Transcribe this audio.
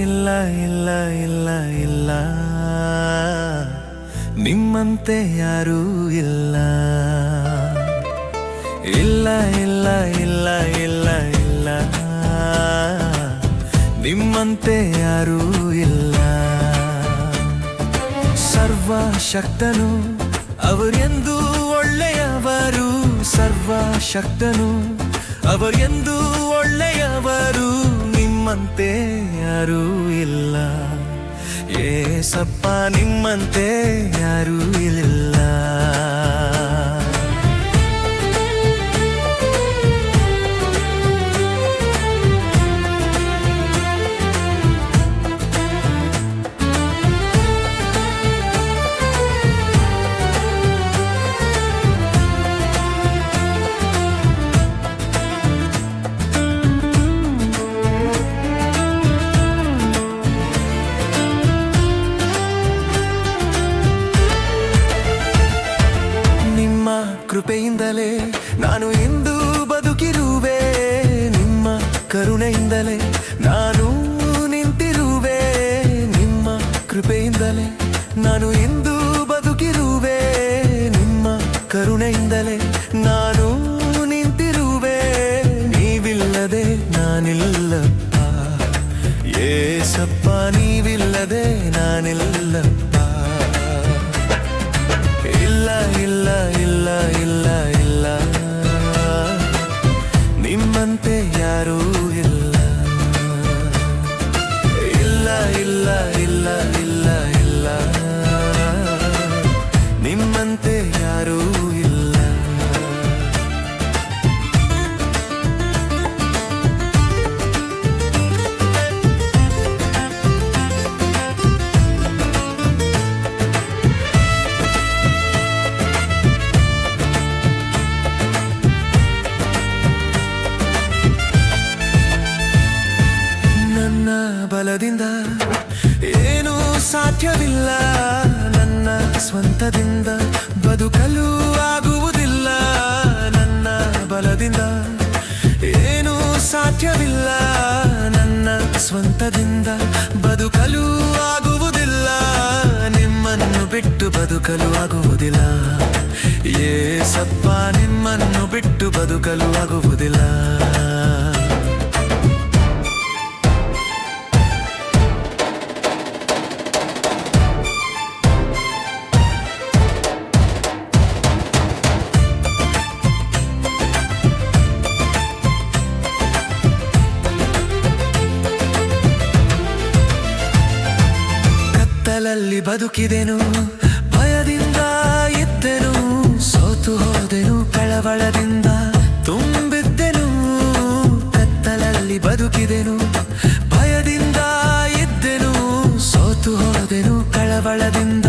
ಇಲ್ಲ ಇಲ್ಲ ಇಲ್ಲ ಇಲ್ಲ ನಿಮ್ಮಂತೆ ಯಾರೂ ಇಲ್ಲ ಇಲ್ಲ ಇಲ್ಲ ಇಲ್ಲ ಇಲ್ಲ ಇಲ್ಲ ನಿಮ್ಮಂತೆ ಯಾರೂ ಇಲ್ಲ ಸರ್ವಶಕ್ತನು ಅವರೆಂದೂ ಒಳ್ಳೆಯವರು ಸರ್ವಶಕ್ತನು ಅವರೆಂದೂ ಒಳ್ಳೆಯವರು ನಿಮ್ಮಂತೆ ಯಾರೂ ಇಲ್ಲ ಏಸಪ್ಪ ನಿಮ್ಮಂತೆ ಯಾರೂ ಇಲ್ಲ ಕೃಪೆಯಿಂದಲೇ ನಾನು ಇಂದು ಬದುಕಿರುವೆ ನಿಮ್ಮ ಕರುಣೆಯಿಂದಲೇ ನಾನು ನಿಂತಿರುವೆ ನಿಮ್ಮ ಕೃಪೆಯಿಂದಲೇ ನಾನು ಇಂದು ಬದುಕಿರುವೆ ನಿಮ್ಮ ಕರುಣೆಯಿಂದಲೇ ನಾನು ನಿಂತಿರುವೆ ನೀವಿಲ್ಲದೆ ನಾನಿಲ್ಲಪ್ಪ ಏಸಪ್ಪ ನೀವಿಲ್ಲದೆ ನಾನಿಲ್ಲಪ್ಪ ಇಲ್ಲ ಇಲ್ಲ ಇಲ್ಲ ಇಲ್ಲ ಇಲ್ಲ ನಿಮ್ಮಂತೆ ಯಾರೂ ಇಲ್ಲ ಇಲ್ಲ ಇಲ್ಲ ಇಲ್ಲ ಇಲ್ಲ ಇಲ್ಲ ನಿಮ್ಮಂತೆ ಯಾರೂ ಇಲ್ಲ ಬಲದಿಂದ ಏನೂ ಸಾಧ್ಯವಿಲ್ಲ ನನ್ನ ಸ್ವಂತದಿಂದ ಬದುಕಲು ಆಗುವುದಿಲ್ಲ ನನ್ನ ಬಲದಿಂದ ಏನೂ ಸಾಧ್ಯವಿಲ್ಲ ನನ್ನ ಸ್ವಂತದಿಂದ ಬದುಕಲು ಆಗುವುದಿಲ್ಲ ನಿಮ್ಮನ್ನು ಬಿಟ್ಟು ಬದುಕಲು ಆಗುವುದಿಲ್ಲ ಏಸಪ್ಪ ನಿಮ್ಮನ್ನು ಬಿಟ್ಟು ಬದುಕಲು ಆಗುವುದಿಲ್ಲ ಕತ್ತಲಲ್ಲಿ ಬದುಕಿದೆನು ಭಯದಿಂದ ಇದ್ದೆನು ಸೋತು ಹೋದೆನು ಕಳವಳದಿಂದ ತುಂಬಿದ್ದೆನು ಕತ್ತಲಲ್ಲಿ ಬದುಕಿದೆನು ಭಯದಿಂದ ಇದ್ದೆನು ಸೋತು ಹೋದೆನು ಕಳವಳದಿಂದ